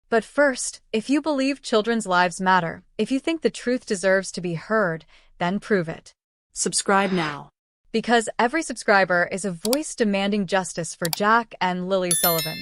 But first, if you believe children's lives matter, if you think the truth deserves to be heard, then prove it. Subscribe now. Because every subscriber is a voice demanding justice for Jack and Lilly Sullivan.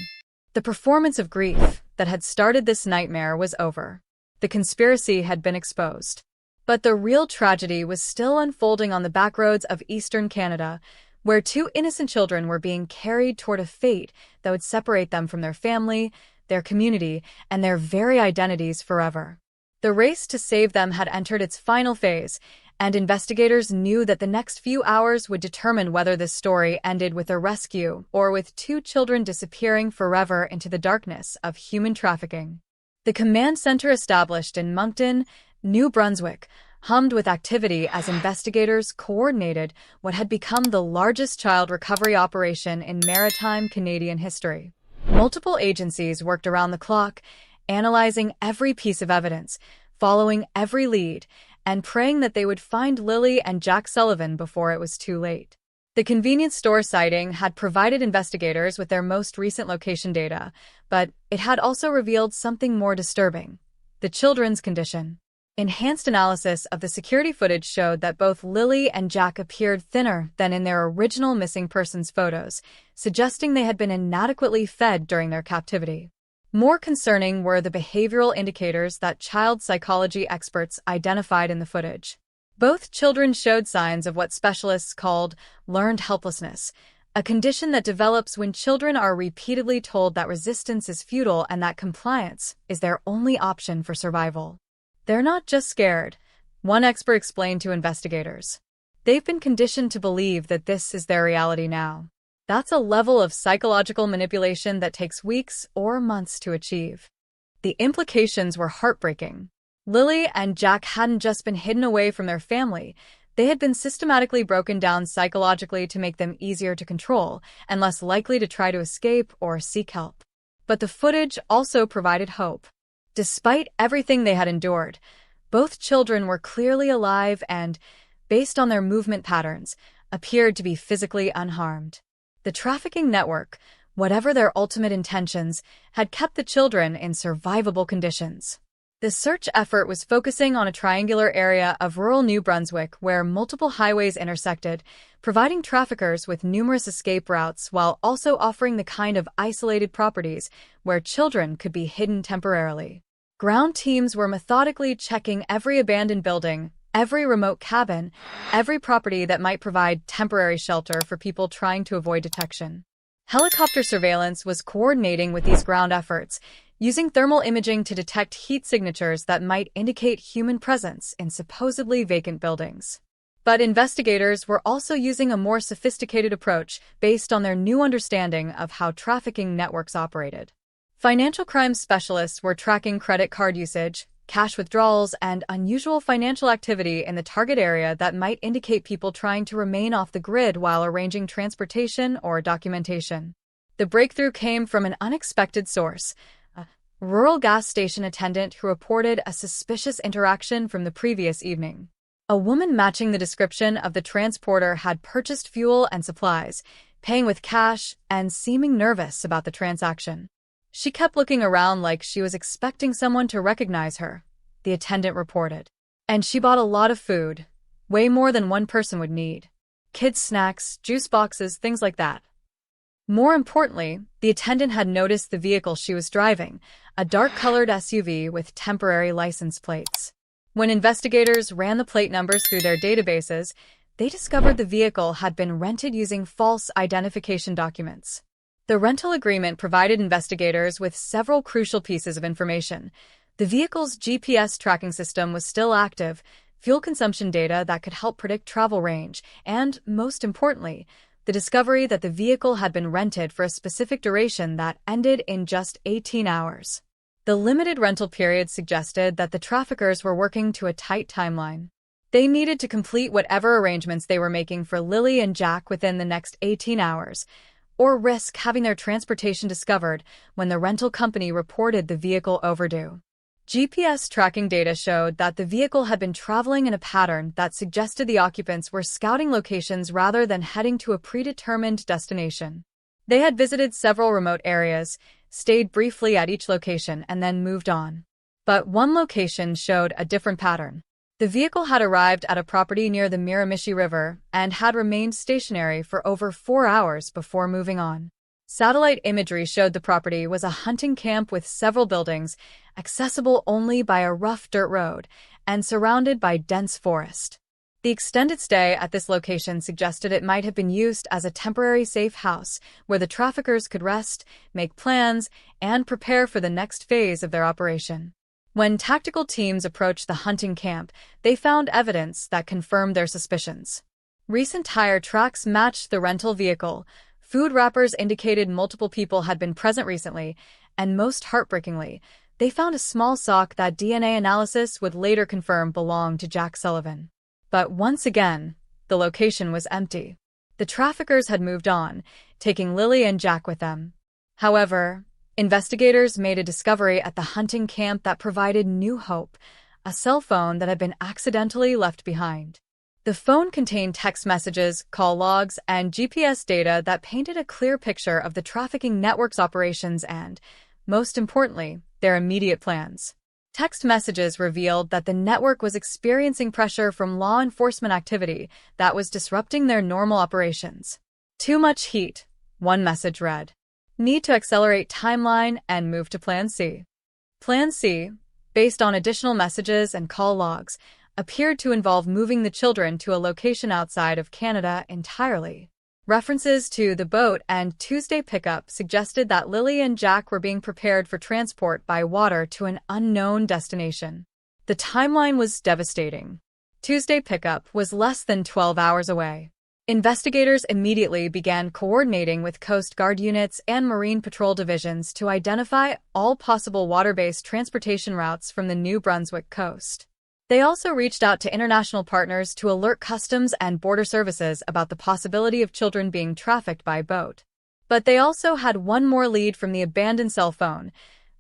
The performance of grief that had started this nightmare was over. The conspiracy had been exposed. But the real tragedy was still unfolding on the backroads of eastern Canada, where two innocent children were being carried toward a fate that would separate them from their family, their community, and their very identities forever. The race to save them had entered its final phase, and investigators knew that the next few hours would determine whether this story ended with a rescue or with two children disappearing forever into the darkness of human trafficking. The command center established in Moncton, New Brunswick, hummed with activity as investigators coordinated what had become the largest child recovery operation in maritime Canadian history. Multiple agencies worked around the clock, analyzing every piece of evidence, following every lead, and praying that they would find Lilly and Jack Sullivan before it was too late. The convenience store sighting had provided investigators with their most recent location data, but it had also revealed something more disturbing: the children's condition. Enhanced analysis of the security footage showed that both Lilly and Jack appeared thinner than in their original missing persons photos, suggesting they had been inadequately fed during their captivity. More concerning were the behavioral indicators that child psychology experts identified in the footage. Both children showed signs of what specialists called learned helplessness, a condition that develops when children are repeatedly told that resistance is futile and that compliance is their only option for survival. They're not just scared, one expert explained to investigators. They've been conditioned to believe that this is their reality now. That's a level of psychological manipulation that takes weeks or months to achieve. The implications were heartbreaking. Lilly and Jack hadn't just been hidden away from their family, they had been systematically broken down psychologically to make them easier to control and less likely to try to escape or seek help. But the footage also provided hope. Despite everything they had endured, both children were clearly alive and, based on their movement patterns, appeared to be physically unharmed. The trafficking network, whatever their ultimate intentions, had kept the children in survivable conditions. The search effort was focusing on a triangular area of rural New Brunswick where multiple highways intersected, providing traffickers with numerous escape routes while also offering the kind of isolated properties where children could be hidden temporarily. Ground teams were methodically checking every abandoned building, every remote cabin, every property that might provide temporary shelter for people trying to avoid detection. Helicopter surveillance was coordinating with these ground efforts, using thermal imaging to detect heat signatures that might indicate human presence in supposedly vacant buildings. But investigators were also using a more sophisticated approach based on their new understanding of how trafficking networks operated. Financial crime specialists were tracking credit card usage, cash withdrawals, and unusual financial activity in the target area that might indicate people trying to remain off the grid while arranging transportation or documentation. The breakthrough came from an unexpected source: a rural gas station attendant who reported a suspicious interaction from the previous evening. A woman matching the description of the transporter had purchased fuel and supplies, paying with cash, and seeming nervous about the transaction. She kept looking around like she was expecting someone to recognize her, the attendant reported. And she bought a lot of food, way more than one person would need. Kids' snacks, juice boxes, things like that. More importantly, the attendant had noticed the vehicle she was driving, a dark-colored SUV with temporary license plates. When investigators ran the plate numbers through their databases, they discovered the vehicle had been rented using false identification documents. The rental agreement provided investigators with several crucial pieces of information. The vehicle's GPS tracking system was still active, fuel consumption data that could help predict travel range, and, most importantly, the discovery that the vehicle had been rented for a specific duration that ended in just 18 hours. The limited rental period suggested that the traffickers were working to a tight timeline. They needed to complete whatever arrangements they were making for Lilly and Jack within the next 18 hours, or risk having their transportation discovered when the rental company reported the vehicle overdue. GPS tracking data showed that the vehicle had been traveling in a pattern that suggested the occupants were scouting locations rather than heading to a predetermined destination. They had visited several remote areas, stayed briefly at each location, and then moved on. But one location showed a different pattern. The vehicle had arrived at a property near the Miramichi River and had remained stationary for over 4 hours before moving on. Satellite imagery showed the property was a hunting camp with several buildings, accessible only by a rough dirt road, and surrounded by dense forest. The extended stay at this location suggested it might have been used as a temporary safe house where the traffickers could rest, make plans, and prepare for the next phase of their operation. When tactical teams approached the hunting camp, they found evidence that confirmed their suspicions. Recent tire tracks matched the rental vehicle, food wrappers indicated multiple people had been present recently, and most heartbreakingly, they found a small sock that DNA analysis would later confirm belonged to Jack Sullivan. But once again, the location was empty. The traffickers had moved on, taking Lilly and Jack with them. However, investigators made a discovery at the hunting camp that provided new hope: a cell phone that had been accidentally left behind. The phone contained text messages, call logs, and GPS data that painted a clear picture of the trafficking network's operations and, most importantly, their immediate plans. Text messages revealed that the network was experiencing pressure from law enforcement activity that was disrupting their normal operations. "Too much heat," one message read. "Need to accelerate timeline and move to Plan C." Plan C, based on additional messages and call logs, appeared to involve moving the children to a location outside of Canada entirely. References to the boat and Tuesday pickup suggested that Lilly and Jack were being prepared for transport by water to an unknown destination. The timeline was devastating. Tuesday pickup was less than 12 hours away. Investigators immediately began coordinating with Coast Guard units and Marine Patrol divisions to identify all possible water-based transportation routes from the New Brunswick coast. They also reached out to international partners to alert Customs and Border Services about the possibility of children being trafficked by boat. But they also had one more lead from the abandoned cell phone: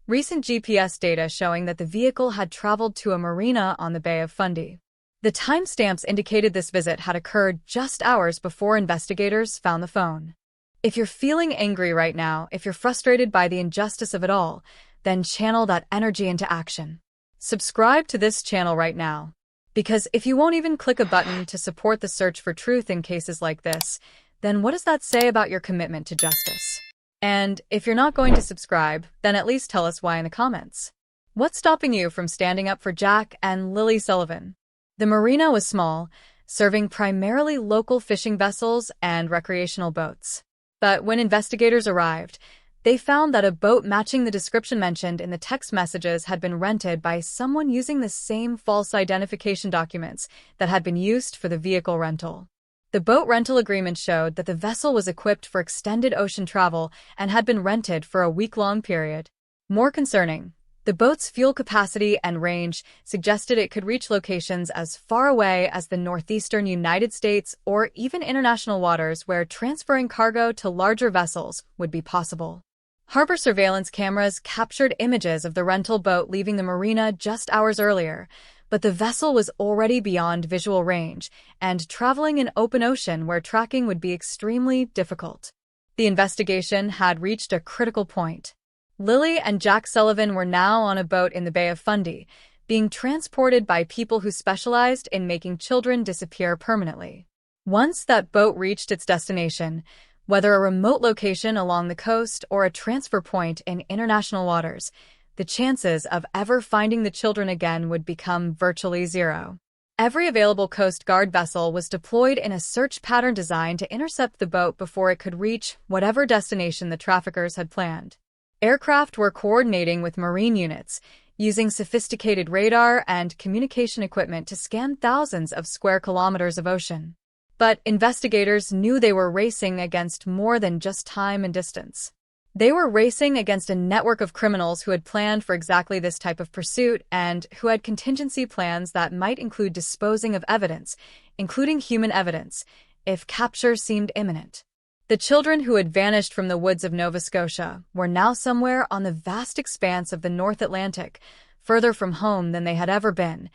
recent GPS data showing that the vehicle had traveled to a marina on the Bay of Fundy. The timestamps indicated this visit had occurred just hours before investigators found the phone. If you're feeling angry right now, if you're frustrated by the injustice of it all, then channel that energy into action. Subscribe to this channel right now. Because if you won't even click a button to support the search for truth in cases like this, then what does that say about your commitment to justice? And if you're not going to subscribe, then at least tell us why in the comments. What's stopping you from standing up for Jack and Lilly Sullivan? The marina was small, serving primarily local fishing vessels and recreational boats. But when investigators arrived, they found that a boat matching the description mentioned in the text messages had been rented by someone using the same false identification documents that had been used for the vehicle rental. The boat rental agreement showed that the vessel was equipped for extended ocean travel and had been rented for a week-long period. More concerning, the boat's fuel capacity and range suggested it could reach locations as far away as the northeastern United States or even international waters where transferring cargo to larger vessels would be possible. Harbor surveillance cameras captured images of the rental boat leaving the marina just hours earlier, but the vessel was already beyond visual range and traveling in open ocean where tracking would be extremely difficult. The investigation had reached a critical point. Lilly and Jack Sullivan were now on a boat in the Bay of Fundy, being transported by people who specialized in making children disappear permanently. Once that boat reached its destination, whether a remote location along the coast or a transfer point in international waters, the chances of ever finding the children again would become virtually zero. Every available Coast Guard vessel was deployed in a search pattern designed to intercept the boat before it could reach whatever destination the traffickers had planned. Aircraft were coordinating with Marine units, using sophisticated radar and communication equipment to scan thousands of square kilometers of ocean. But investigators knew they were racing against more than just time and distance. They were racing against a network of criminals who had planned for exactly this type of pursuit and who had contingency plans that might include disposing of evidence, including human evidence, if capture seemed imminent. The children who had vanished from the woods of Nova Scotia were now somewhere on the vast expanse of the North Atlantic, further from home than they had ever been,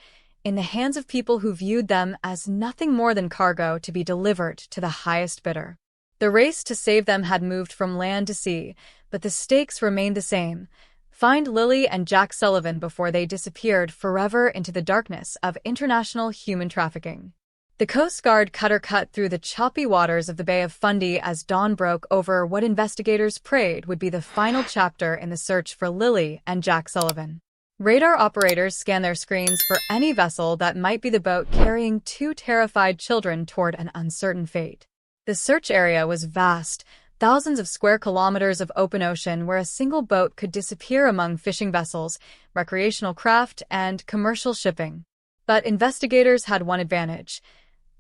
in the hands of people who viewed them as nothing more than cargo to be delivered to the highest bidder. The race to save them had moved from land to sea, but the stakes remained the same. Find Lilly and Jack Sullivan before they disappeared forever into the darkness of international human trafficking. The Coast Guard cutter cut through the choppy waters of the Bay of Fundy as dawn broke over what investigators prayed would be the final chapter in the search for Lilly and Jack Sullivan. Radar operators scanned their screens for any vessel that might be the boat carrying two terrified children toward an uncertain fate. The search area was vast, thousands of square kilometers of open ocean where a single boat could disappear among fishing vessels, recreational craft, and commercial shipping. But investigators had one advantage.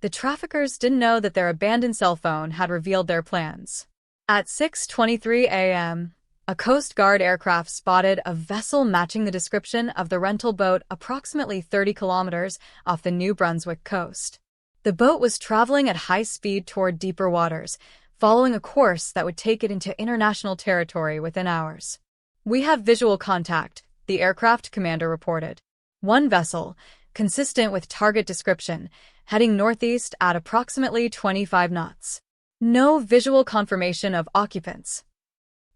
The traffickers didn't know that their abandoned cell phone had revealed their plans. At 6:23 a.m., a Coast Guard aircraft spotted a vessel matching the description of the rental boat approximately 30 kilometers off the New Brunswick coast. The boat was traveling at high speed toward deeper waters, following a course that would take it into international territory within hours. "We have visual contact," the aircraft commander reported. One vessel, consistent with target description, heading northeast at approximately 25 knots. No visual confirmation of occupants.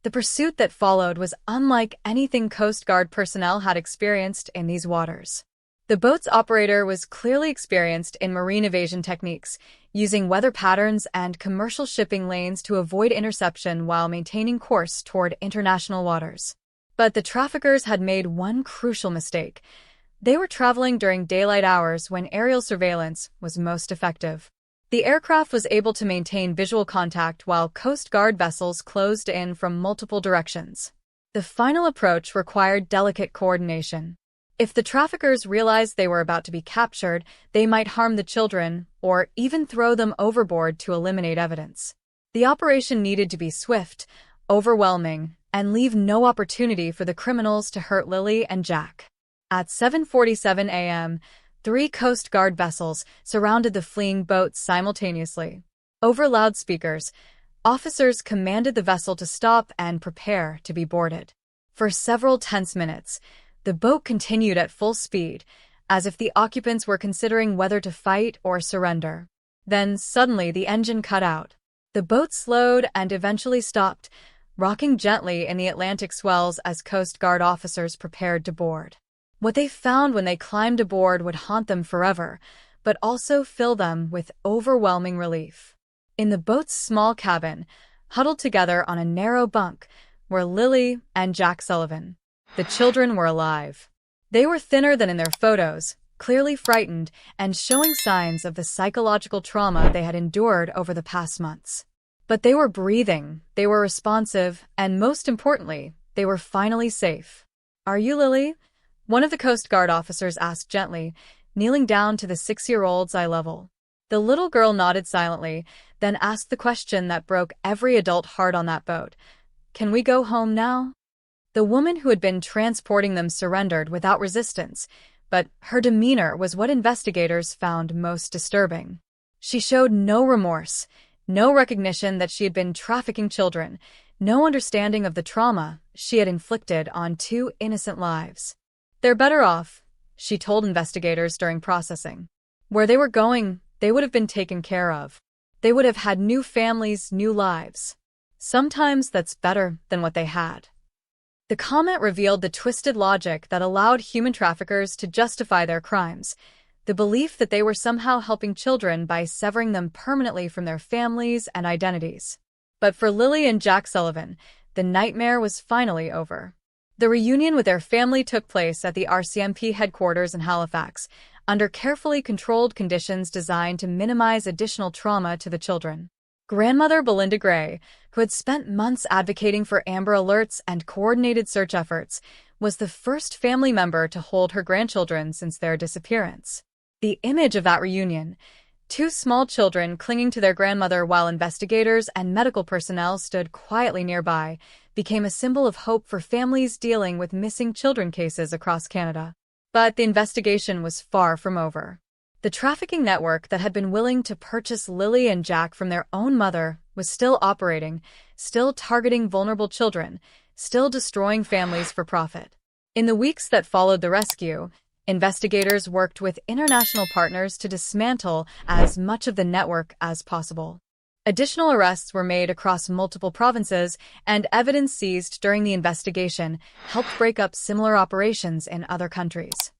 The pursuit that followed was unlike anything Coast Guard personnel had experienced in these waters. The boat's operator was clearly experienced in marine evasion techniques, using weather patterns and commercial shipping lanes to avoid interception while maintaining course toward international waters. But the traffickers had made one crucial mistake. They were traveling during daylight hours when aerial surveillance was most effective. The aircraft was able to maintain visual contact while Coast Guard vessels closed in from multiple directions. The final approach required delicate coordination. If the traffickers realized they were about to be captured, they might harm the children or even throw them overboard to eliminate evidence. The operation needed to be swift, overwhelming, and leave no opportunity for the criminals to hurt Lilly and Jack. At 7:47 a.m., 3 Coast Guard vessels surrounded the fleeing boats simultaneously. Over loudspeakers, officers commanded the vessel to stop and prepare to be boarded. For several tense minutes, the boat continued at full speed, as if the occupants were considering whether to fight or surrender. Then, suddenly, the engine cut out. The boat slowed and eventually stopped, rocking gently in the Atlantic swells as Coast Guard officers prepared to board. What they found when they climbed aboard would haunt them forever, but also fill them with overwhelming relief. In the boat's small cabin, huddled together on a narrow bunk, were Lilly and Jack Sullivan. The children were alive. They were thinner than in their photos, clearly frightened and showing signs of the psychological trauma they had endured over the past months. But they were breathing, they were responsive, and most importantly, they were finally safe. "Are you Lilly?" one of the Coast Guard officers asked gently, kneeling down to the 6-year-old's eye level. The little girl nodded silently, then asked the question that broke every adult heart on that boat. "Can we go home now?" The woman who had been transporting them surrendered without resistance, but her demeanor was what investigators found most disturbing. She showed no remorse, no recognition that she had been trafficking children, no understanding of the trauma she had inflicted on 2 innocent lives. "They're better off," she told investigators during processing. Where they were going, they would have been taken care of. They would have had new families, new lives. Sometimes that's better than what they had. The comment revealed the twisted logic that allowed human traffickers to justify their crimes, the belief that they were somehow helping children by severing them permanently from their families and identities. But for Lilly and Jack Sullivan, the nightmare was finally over. The reunion with their family took place at the RCMP headquarters in Halifax, under carefully controlled conditions designed to minimize additional trauma to the children. Grandmother Belinda Gray, who had spent months advocating for Amber Alerts and coordinated search efforts, was the first family member to hold her grandchildren since their disappearance. The image of that reunion, 2 small children clinging to their grandmother while investigators and medical personnel stood quietly nearby, became a symbol of hope for families dealing with missing children cases across Canada. But the investigation was far from over. The trafficking network that had been willing to purchase Lilly and Jack from their own mother was still operating, still targeting vulnerable children, still destroying families for profit. In the weeks that followed the rescue, investigators worked with international partners to dismantle as much of the network as possible. Additional arrests were made across multiple provinces, and evidence seized during the investigation helped break up similar operations in other countries.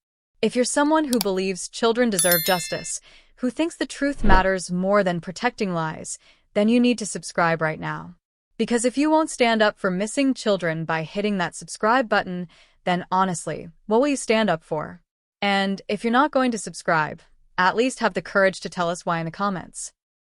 If you're someone who believes children deserve justice, who thinks the truth matters more than protecting lies, then you need to subscribe right now. Because if you won't stand up for missing children by hitting that subscribe button, then honestly, what will you stand up for? And if you're not going to subscribe, at least have the courage to tell us why in the comments.